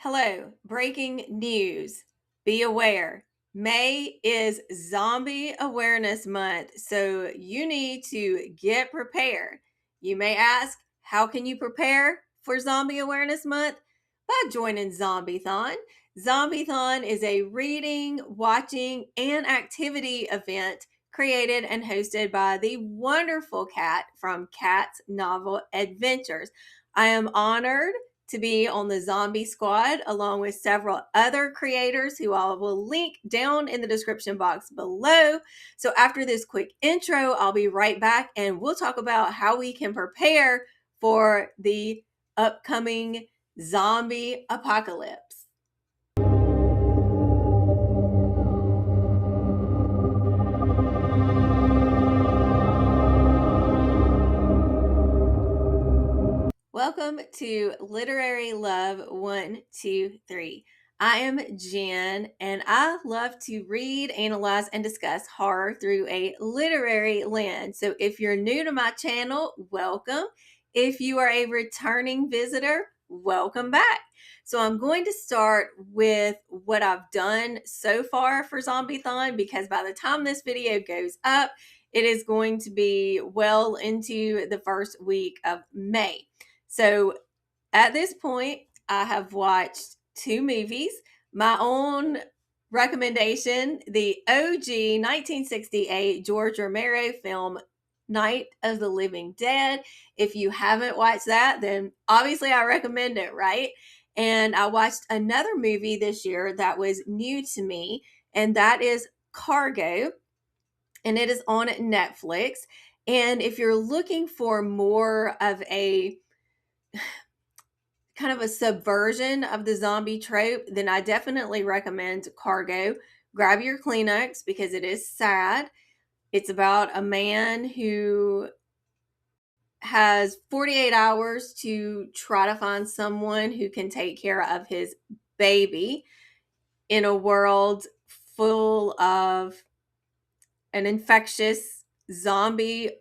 Hello, breaking news. Be aware. May is Zombie Awareness Month, so you need to get prepared. You may ask, how can you prepare for Zombie Awareness Month? By joining Zombiethon. Zombiethon is a reading, watching, and activity event created and hosted by the wonderful Kat from Kat's Novel Adventures. I am honored to be on the Zombie Squad along with several other creators who I will link down in the description box below. So after this quick intro, I'll be right back and we'll talk about how we can prepare for the upcoming zombie apocalypse. Welcome to Literary Love 123. I am Jen, and I love to read, analyze, and discuss horror through a literary lens. So if you're new to my channel, welcome. If you are a returning visitor, welcome back. So I'm going to start with what I've done so far for Zombiethon, because by the time this video goes up, it is going to be well into the first week of May. So at this point, I have watched two movies. My own recommendation, the OG 1968 George Romero film, Night of the Living Dead. If you haven't watched that, then obviously I recommend it, right? And I watched another movie this year that was new to me, and that is Cargo, and it is on Netflix. And if you're looking for more of a kind of a subversion of the zombie trope, then I definitely recommend Cargo. Grab your Kleenex because it is sad. It's about a man who has 48 hours to try to find someone who can take care of his baby in a world full of an infectious zombie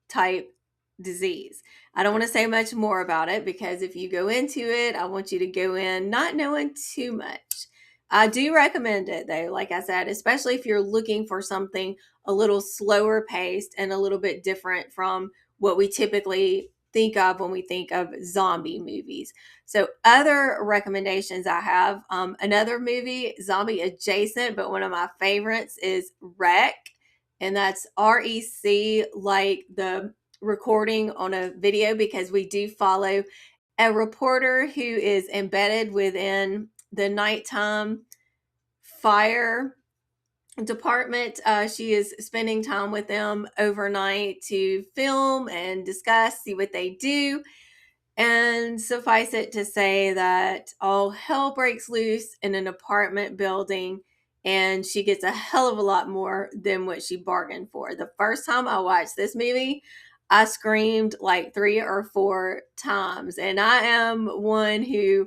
type disease. I don't want to say much more about it because if you go into it, I want you to go in not knowing too much. I do recommend it though, like I said, especially if you're looking for something a little slower paced and a little bit different from what we typically think of when we think of zombie movies. So other recommendations I have, another movie, zombie adjacent, but one of my favorites is Wreck, and that's REC, like the recording on a video, because we do follow a reporter who is embedded within the nighttime fire department. She is spending time with them overnight to film and discuss, see what they do. And suffice it to say that all hell breaks loose in an apartment building, and she gets a hell of a lot more than what she bargained for. The first time I watched this movie, I screamed like 3 or 4 times. And I am one who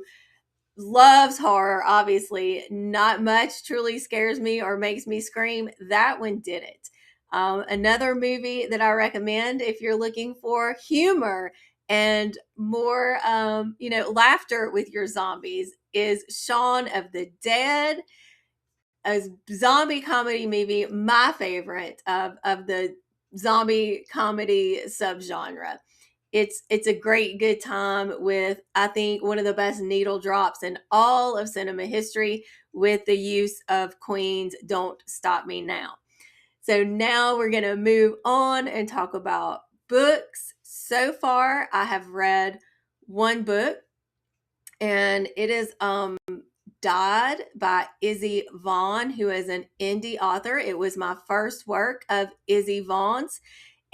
loves horror, obviously. Not much truly scares me or makes me scream. That one did it. Another movie that I recommend if you're looking for humor and more, laughter with your zombies is Shaun of the Dead, a zombie comedy movie, my favorite of the zombie comedy subgenre. It's a great good time with, I think, one of the best needle drops in all of cinema history with the use of Queen's Don't Stop Me Now. So now we're going to move on and talk about books. So far, I have read one book, and it is Died by Izzy Vaughn, who is an indie author. It was my first work of Izzy Vaughn's.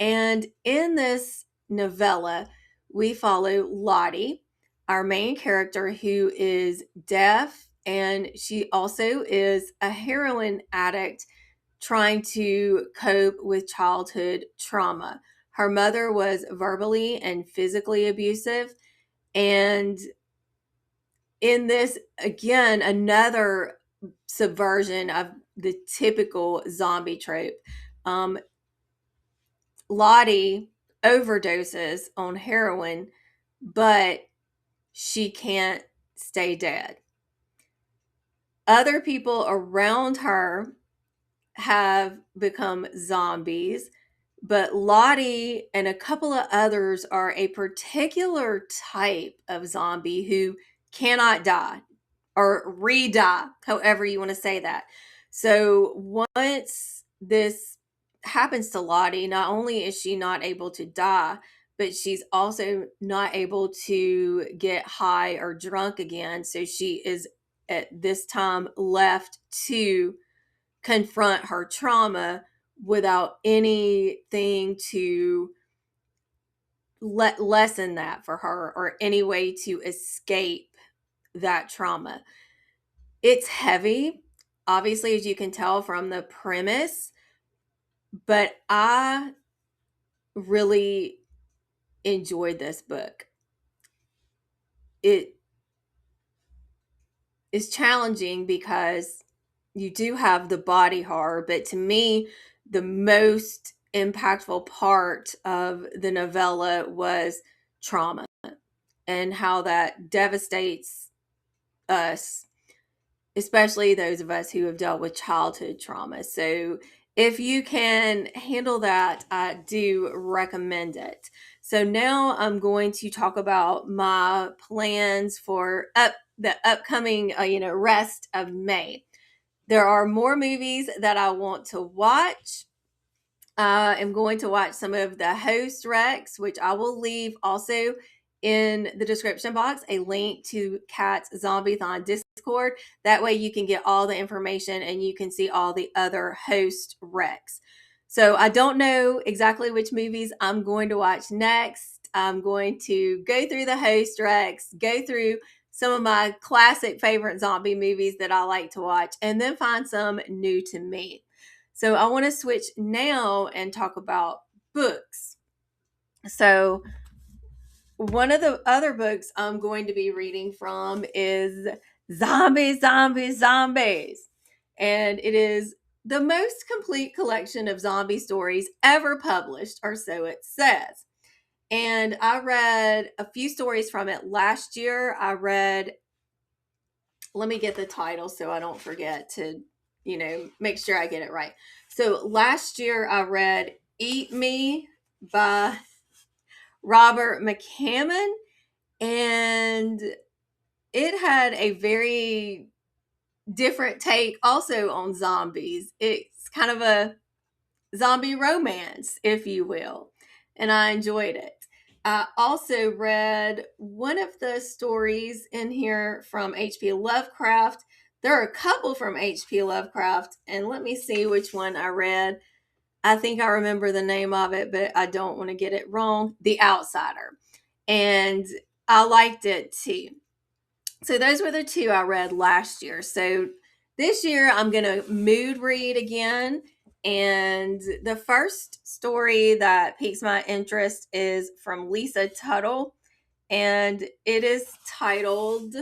And in this novella, we follow Lottie, our main character, who is deaf, and she also is a heroin addict trying to cope with childhood trauma. Her mother was verbally and physically abusive. And in this, again, another subversion of the typical zombie trope. Lottie overdoses on heroin, but she can't stay dead. Other people around her have become zombies, but Lottie and a couple of others are a particular type of zombie who cannot die or re-die, however you want to say that. So once this happens to Lottie, not only is she not able to die, but she's also not able to get high or drunk again. So she is at this time left to confront her trauma without anything to lessen that for her or any way to escape that trauma. It's heavy, obviously, as you can tell from the premise, but I really enjoyed this book. It is challenging because you do have the body horror, but to me, the most impactful part of the novella was trauma and how that devastates us, especially those of us who have dealt with childhood trauma. So if you can handle that, I do recommend it. So now I'm going to talk about my plans for the upcoming rest of May. There are more movies that I want to watch. I am going to watch some of the host recs, which I will leave also in the description box a link to Kat's Zombiethon Discord. That way you can get all the information and you can see all the other host recs. So I don't know exactly which movies I'm going to watch next. I'm going to go through the host recs, go through some of my classic favorite zombie movies that I like to watch, and then find some new to me. So I want to switch now and talk about books. So one of the other books I'm going to be reading from is Zombies, Zombies, Zombies. And it is the most complete collection of zombie stories ever published, or so it says. And I read a few stories from it last year. Let me get the title so I don't forget to, make sure I get it right. So last year I read Eat Me by Robert McCammon, and it had a very different take also on zombies. It's kind of a zombie romance, if you will, and I enjoyed it. I also read one of the stories in here from H.P. Lovecraft. There are a couple from H.P. Lovecraft, and let me see which one I read. I think I remember the name of it, but I don't want to get it wrong. The Outsider. And I liked it too. So those were the two I read last year. So this year I'm going to mood read again. And the first story that piques my interest is from Lisa Tuttle. And it is titled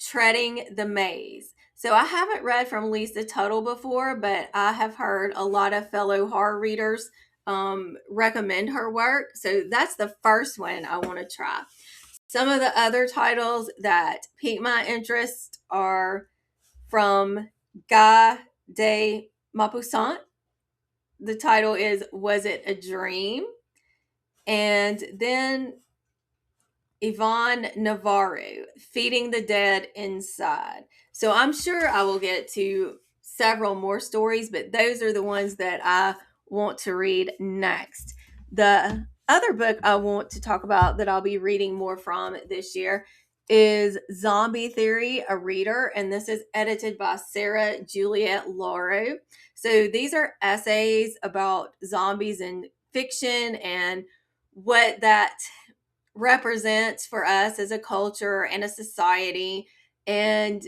Treading the Maze. So I haven't read from Lisa Tuttle before, but I have heard a lot of fellow horror readers recommend her work. So that's the first one I want to try. Some of the other titles that pique my interest are from Guy de Maupassant. The title is Was It a Dream? And then Yvonne Navarro, Feeding the Dead Inside. So I'm sure I will get to several more stories, but those are the ones that I want to read next. The other book I want to talk about that I'll be reading more from this year is Zombie Theory, a Reader, and this is edited by Sarah Juliet Lauro. So these are essays about zombies in fiction and what that represents for us as a culture and a society, and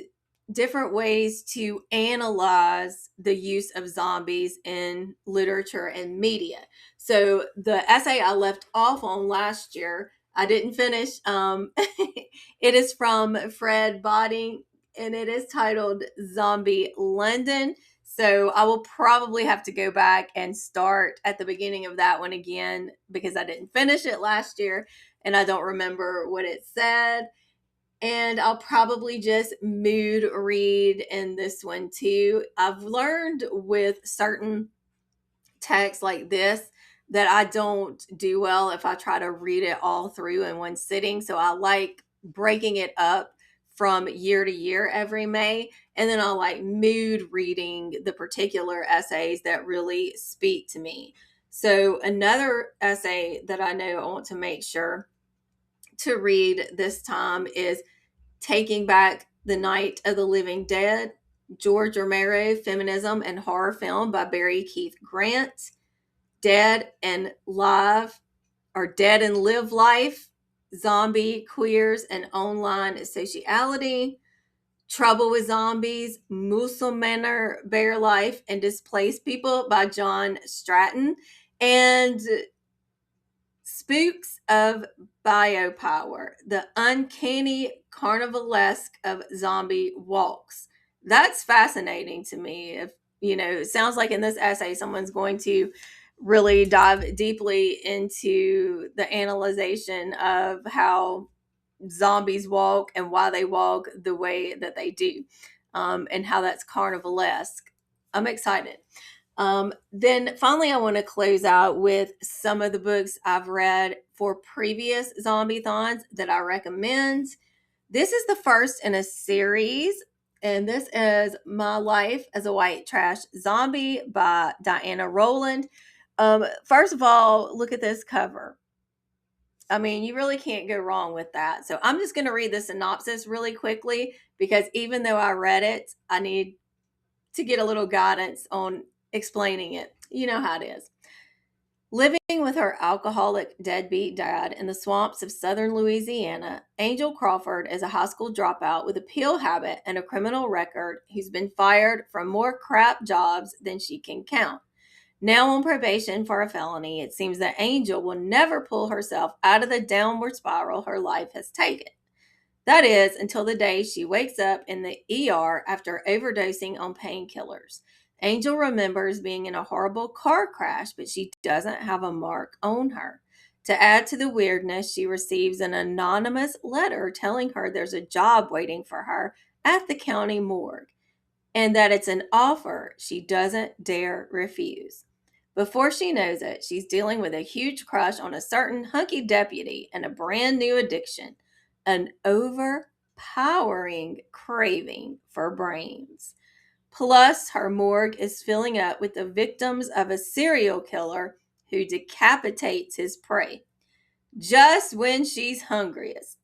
different ways to analyze the use of zombies in literature and media. So the essay I left off on last year, I didn't finish. It is from Fred Botting, and it is titled Zombie London. So I will probably have to go back and start at the beginning of that one again because I didn't finish it last year and I don't remember what it said. And I'll probably just mood read in this one too. I've learned with certain texts like this that I don't do well if I try to read it all through in one sitting. So I like breaking it up from year to year every May. And then I'll like mood reading the particular essays that really speak to me. So another essay that I know I want to make sure to read this time is Taking Back the Night of the Living Dead, George Romero, Feminism and Horror Film by Barry Keith Grant, Dead and Live or Dead and Live Life, Zombie, Queers and Online Sociality, Trouble with Zombies, Musulmaner, Bear Life, and Displaced People by John Stratton, and Spooks of Biopower, the uncanny carnivalesque of zombie walks. That's fascinating to me. If it sounds like in this essay, someone's going to really dive deeply into the analyzation of how zombies walk and why they walk the way that they do, and how that's carnivalesque. I'm excited. Then finally, I want to close out with some of the books I've read for previous Zombiethons that I recommend. This is the first in a series, and this is My Life as a White Trash Zombie by Diana Rowland. First of all, look at this cover. I mean, you really can't go wrong with that. So I'm just going to read the synopsis really quickly because even though I read it, I need to get a little guidance on explaining it. You know how it is. Living with her alcoholic deadbeat dad in the swamps of southern Louisiana, Angel Crawford is a high school dropout with a pill habit and a criminal record who's been fired from more crap jobs than she can count. Now on probation for a felony, it seems that Angel will never pull herself out of the downward spiral her life has taken. That is, until the day she wakes up in the ER after overdosing on painkillers. Angel remembers being in a horrible car crash, but she doesn't have a mark on her. To add to the weirdness, she receives an anonymous letter telling her there's a job waiting for her at the county morgue and that it's an offer she doesn't dare refuse. Before she knows it, she's dealing with a huge crush on a certain hunky deputy and a brand new addiction, an overpowering craving for brains. Plus, her morgue is filling up with the victims of a serial killer who decapitates his prey just when she's hungriest.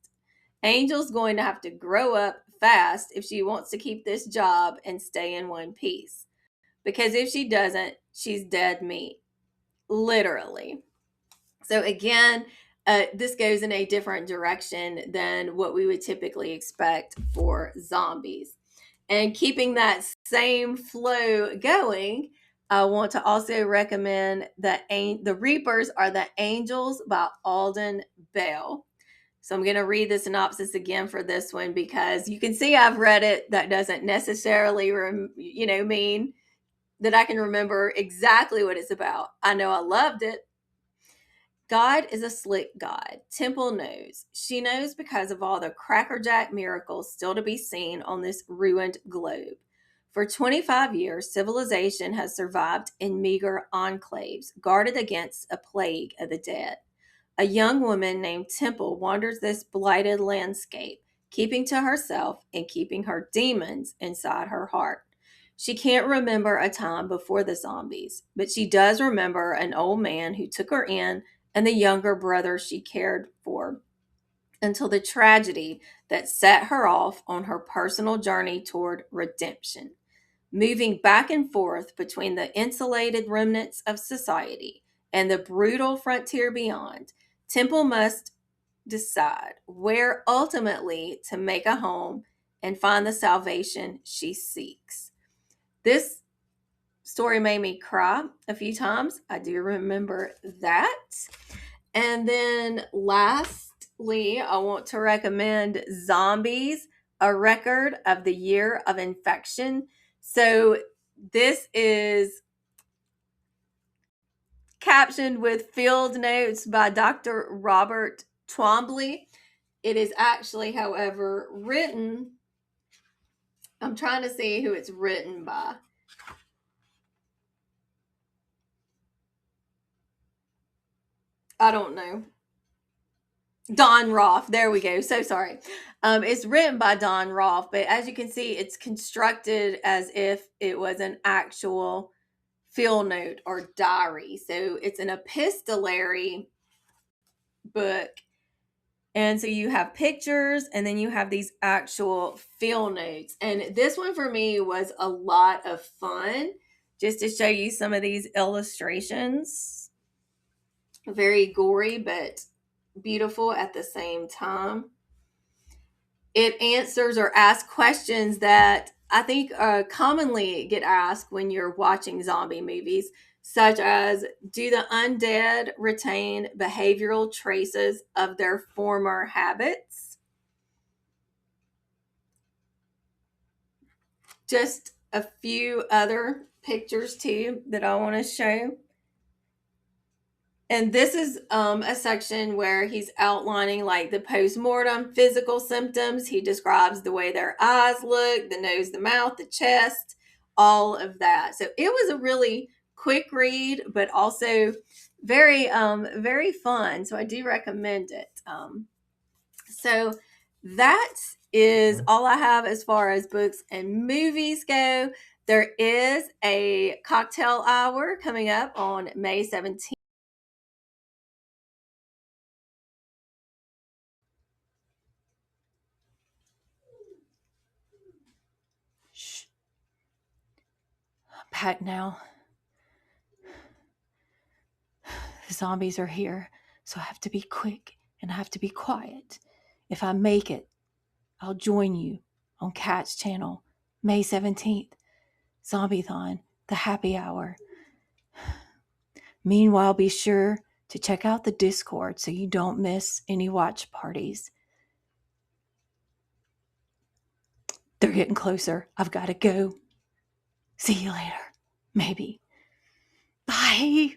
Angel's going to have to grow up fast if she wants to keep this job and stay in one piece. Because if she doesn't, she's dead meat. Literally. So again, this goes in a different direction than what we would typically expect for zombies. And keeping that same flow going, I want to also recommend The Reapers Are the Angels by Alden Bell. So I'm going to read the synopsis again for this one because you can see I've read it. That doesn't necessarily, mean that I can remember exactly what it's about. I know I loved it. God is a slick God. Temple knows. She knows because of all the crackerjack miracles still to be seen on this ruined globe. For 25 years, civilization has survived in meager enclaves, guarded against a plague of the dead. A young woman named Temple wanders this blighted landscape, keeping to herself and keeping her demons inside her heart. She can't remember a time before the zombies, but she does remember an old man who took her in and the younger brother she cared for until the tragedy that set her off on her personal journey toward redemption. Moving back and forth between the insulated remnants of society and the brutal frontier beyond, Temple must decide where ultimately to make a home and find the salvation she seeks. This story made me cry a few times. I do remember that. And then lastly, I want to recommend Zombies, A Record of the Year of Infection. So this is captioned with field notes by Dr. Robert Twombly. It is actually, however, written. I'm trying to see who it's written by. I don't know. Don Roth. There we go. So sorry. It's written by Don Roth, but as you can see, it's constructed as if it was an actual field note or diary. So it's an epistolary book. And so you have pictures and then you have these actual field notes. And this one for me was a lot of fun just to show you some of these illustrations. Very gory, but beautiful at the same time. It answers or asks questions that I think commonly get asked when you're watching zombie movies, such as, do the undead retain behavioral traces of their former habits? Just a few other pictures too that I want to show. And this is a section where he's outlining like the post-mortem physical symptoms. He describes the way their eyes look, the nose, the mouth, the chest, all of that. So it was a really quick read, but also very fun. So I do recommend it. So that is all I have as far as books and movies go. There is a cocktail hour coming up on May 17th. Shh. I'm back now. The zombies are here, so I have to be quick and I have to be quiet. If I make it, I'll join you on Cat's channel, May 17th, Zombiethon, the happy hour. Meanwhile, be sure to check out the Discord so you don't miss any watch parties. They're getting closer. I've got to go. See you later. Maybe. Bye.